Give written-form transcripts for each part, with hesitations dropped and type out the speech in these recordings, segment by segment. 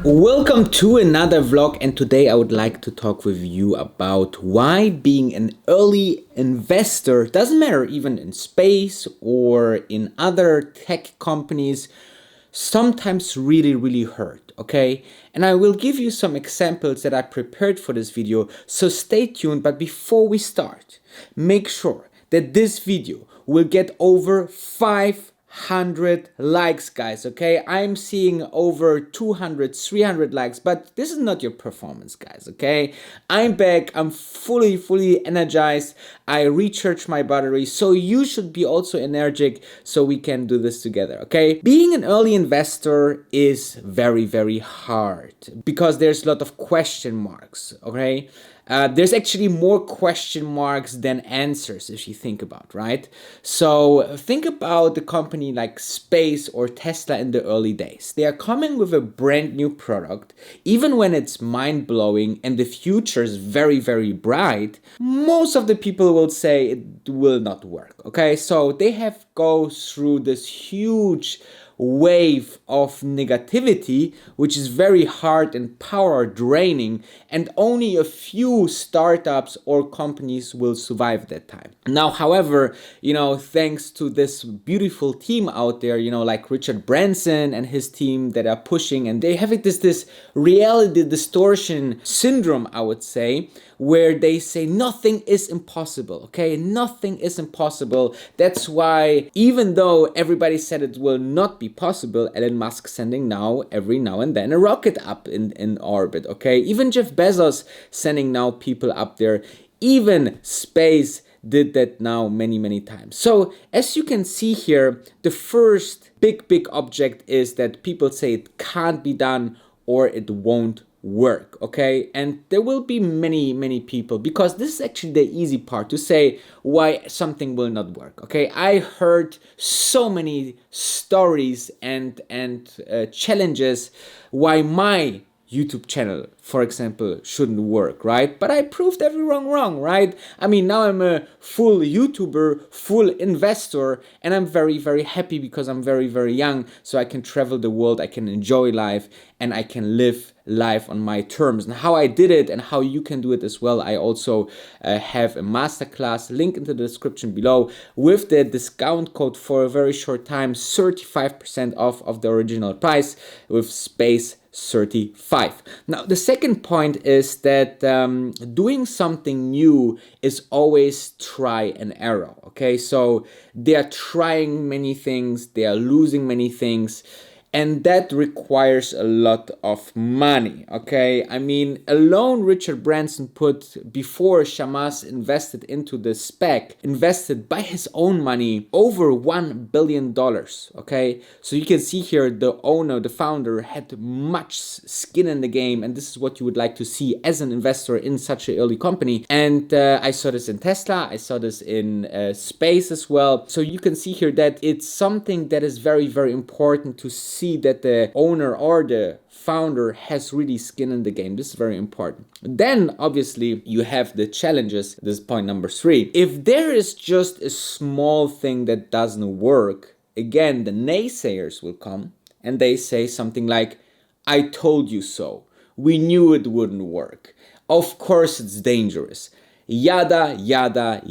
Welcome to another vlog, and today I would like to talk with you about why being an early investor, doesn't matter even in space or in other tech companies, sometimes really hurt, okay? And I will give you some examples that I prepared for this video, so stay tuned. But before we start, make sure that this video will get over 500 likes, guys, okay? I'm seeing over 200, 300 likes, but this is not your performance, guys, okay? I'm back, I'm fully energized, I recharged my battery, so you should be also energetic so we can do this together, okay? Being an early investor is very hard because there's a lot of question marks, okay? There's actually more question marks than answers if you think about, right? So think about the company like Space or Tesla in the early days. They are coming with a brand new product. Even when it's mind-blowing and the future is very bright, most of the people will say it will not work, okay? So they have go through this huge wave of negativity, which is very hard and power draining, and only a few startups or companies will survive that time. Now, however, thanks to this beautiful team out there, like Richard Branson and his team that are pushing, and they have this reality distortion syndrome, I would say, where they say nothing is impossible, okay? Nothing is impossible. That's why even though everybody said it will not be possible, Elon Musk sending every now and then a rocket up in orbit, okay? Even Jeff Bezos sending now people up there. Even space did that now many times. So as you can see here, the first big object is that people say it can't be done or it won't work, okay? And there will be many people, because this is actually the easy part to say why something will not work, okay? I heard so many stories and challenges why my YouTube channel, for example, shouldn't work, right? But I proved everyone wrong, right? I mean, now I'm a full YouTuber, full investor, and I'm very happy because I'm very young, so I can travel the world, I can enjoy life, and I can live life on my terms. And how I did it and how you can do it as well, I also have a masterclass, link in the description below, with the discount code for a very short time, 35% off of the original price with space 35. Now, the second point is that doing something new is always try and error, okay? So they are trying many things, they are losing many things, and that requires a lot of money, okay? I mean, alone Richard Branson put, before Shamas invested into the SPAC, invested by his own money over $1 billion, okay? So you can see here the owner, the founder, had much skin in the game, and this is what you would like to see as an investor in such an early company. And I saw this in Tesla, I saw this in space as well. So you can see here that it's something that is very important to see that the owner or the founder has really skin in the game. This is very important. Then obviously you have the challenges. This is point number 3. If there is just a small thing that doesn't work, again, the naysayers will come and they say something like, I told you so. We knew it wouldn't work. Of course it's dangerous. Yada,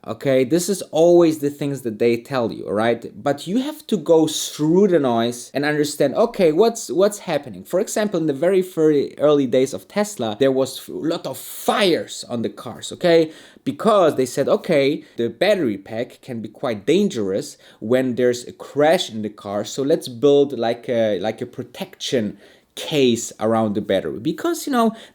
okay? This is always the things that they tell you, right? But you have to go through the noise and understand, okay, what's happening? For example, in the very early days of Tesla, there was a lot of fires on the cars, okay? Because they said, okay, the battery pack can be quite dangerous when there's a crash in the car, so let's build like a protection case around the battery, because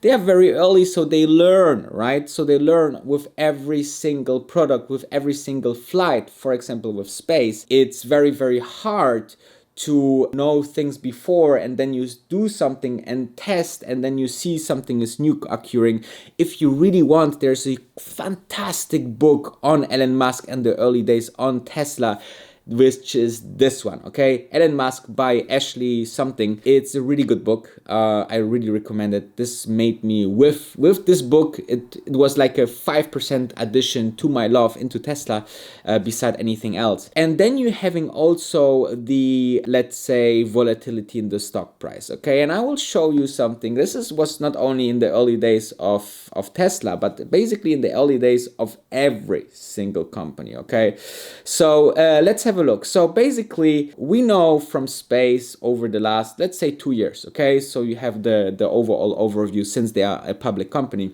they are very early, so they learn, right? So they learn with every single product, with every single flight. For example, with space, it's very hard to know things before, and then you do something and test, and then you see something is new occurring. If you really want, there's a fantastic book on Elon Musk and the early days on Tesla which is this one, okay? Elon Musk by Ashley something. It's a really good book. I really recommend it. This made me, with this book, it was like a 5% addition to my love into Tesla, beside anything else. And then you're having also the, let's say, volatility in the stock price, okay? And I will show you something. Was not only in the early days of Tesla, but basically in the early days of every single company, okay? So let's have a look. So basically, we know from space over the last, let's say, 2 years, okay? So you have the overall overview since they are a public company.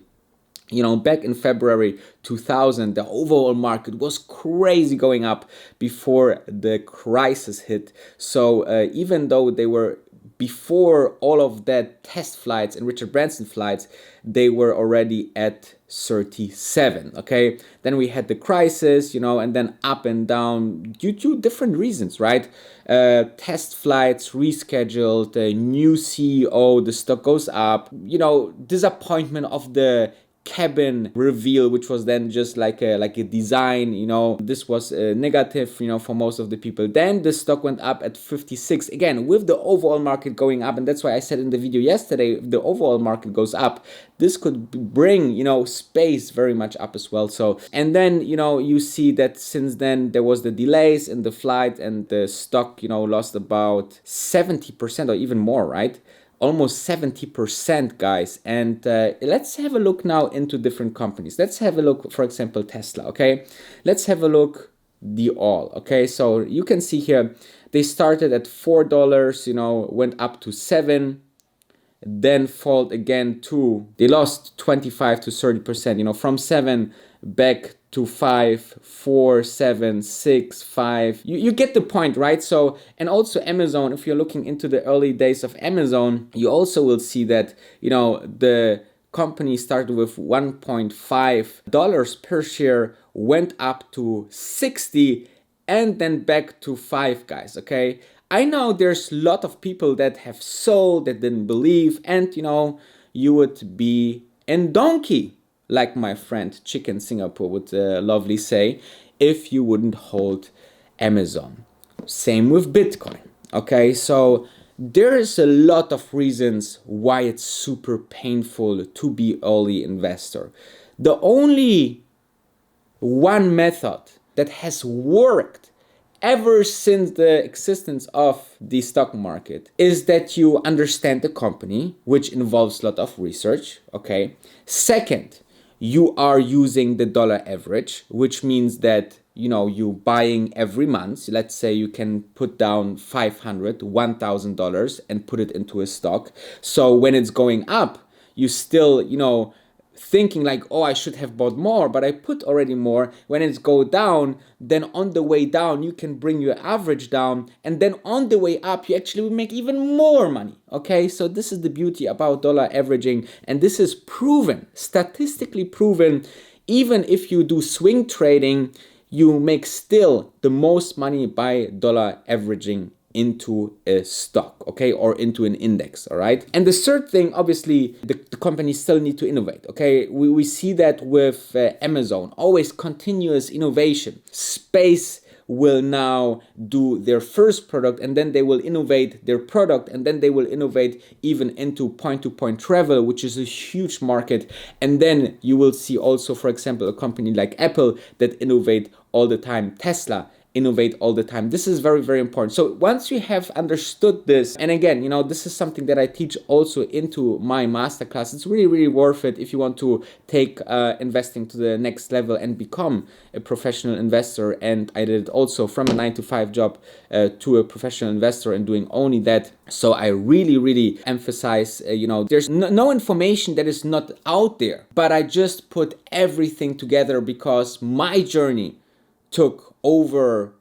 You know, back in February 2000, the overall market was crazy going up before the crisis hit. So even though they were, before all of that test flights and Richard Branson flights, they were already at 37, okay? Then we had the crisis, you know, and then up and down due to different reasons, right? Test flights rescheduled, a new CEO, the stock goes up, you know, disappointment of the cabin reveal, which was then just like a design, you know, this was negative, you know, for most of the people. Then the stock went up at 56 again, with the overall market going up. And that's why I said in the video yesterday, if the overall market goes up, this could bring, you know, space very much up as well. So, and then, you know, you see that since then there was the delays in the flight, and the stock, you know, lost about 70% or even more, right? Almost 70%, guys. And let's have a look now into different companies. Let's have a look, for example, Tesla, okay? Let's have a look the all, okay? So you can see here, they started at $4, you know, went up to 7, then fall again to, they lost 25 to 30%, you know, from 7 back to 5, 4, 7, 6, 5. You get the point, right? So, and also Amazon, if you're looking into the early days of Amazon, you also will see that, you know, the company started with $1.5 per share, went up to 60, and then back to 5, guys, okay? I know there's a lot of people that have sold, that didn't believe, and, you know, you would be in donkey, like my friend Chicken Singapore would lovely say, if you wouldn't hold Amazon. Same with Bitcoin, okay? So there is a lot of reasons why it's super painful to be early investor. The only one method that has worked ever since the existence of the stock market is that you understand the company, which involves a lot of research, okay? Second, you are using the dollar average, which means that, you know, you buying every month. Let's say you can put down $500, $1,000 and put it into a stock. So when it's going up, you still, you know, thinking like, oh, I should have bought more, but I put already more. When it's go down, then on the way down, you can bring your average down. And then on the way up, you actually will make even more money. Okay, so this is the beauty about dollar averaging. And this is proven, statistically proven. Even if you do swing trading, you make still the most money by dollar averaging into a stock, okay, or into an index, all right? And the third thing, obviously, the companies still need to innovate, okay? We see that with Amazon, always continuous innovation. Space will now do their first product, and then they will innovate their product, and then they will innovate even into point-to-point travel, which is a huge market. And then you will see also, for example, a company like Apple that innovate all the time, Tesla innovate all the time. This is very, very important. So once you have understood this, and again, you know, this is something that I teach also into my masterclass. It's really, really worth it if you want to take investing to the next level and become a professional investor. And I did it also from a 9-to-5 job to a professional investor and doing only that. So I really, really emphasize, you know, there's no information that is not out there, but I just put everything together because my journey took over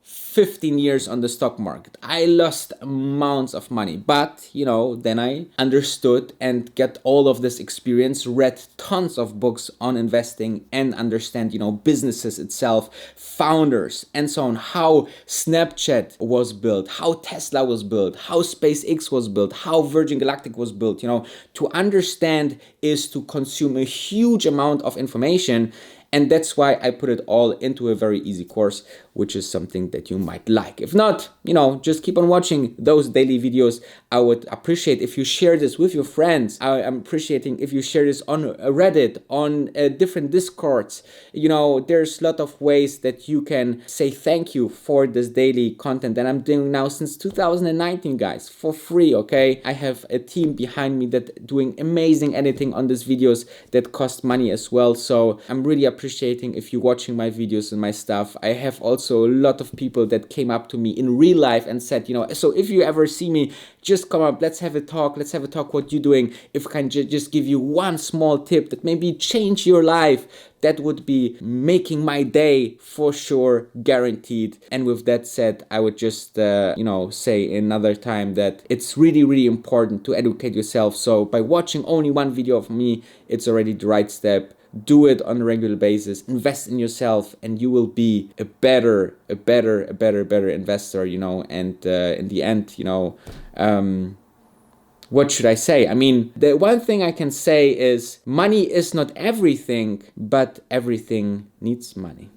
15 years on the stock market. I lost amounts of money, but you know, then I understood and get all of this experience, read tons of books on investing and understand, you know, businesses itself, founders and so on, how Snapchat was built, how Tesla was built, how SpaceX was built, how Virgin Galactic was built. You know, to understand is to consume a huge amount of information. And that's why I put it all into a very easy course, which is something that you might like. If not, just keep on watching those daily videos. I would appreciate if you share this with your friends. I'm appreciating if you share this on Reddit, on different Discords. There's a lot of ways that you can say thank you for this daily content that I'm doing now since 2019, guys, for free, okay? I have a team behind me that doing amazing editing on these videos that cost money as well. So I'm really appreciating if you're watching my videos and my stuff. I have also a lot of people that came up to me in real life and said, so if you ever see me, just come up, let's have a talk, what you're doing. If I can just give you one small tip that maybe change your life, that would be making my day for sure, guaranteed. And with that said, I would just, say another time that it's really, really important to educate yourself. So by watching only one video of me, it's already the right step. Do it on a regular basis, invest in yourself, and you will be a better investor, and in the end, what should I say? I mean, the one thing I can say is money is not everything, but everything needs money.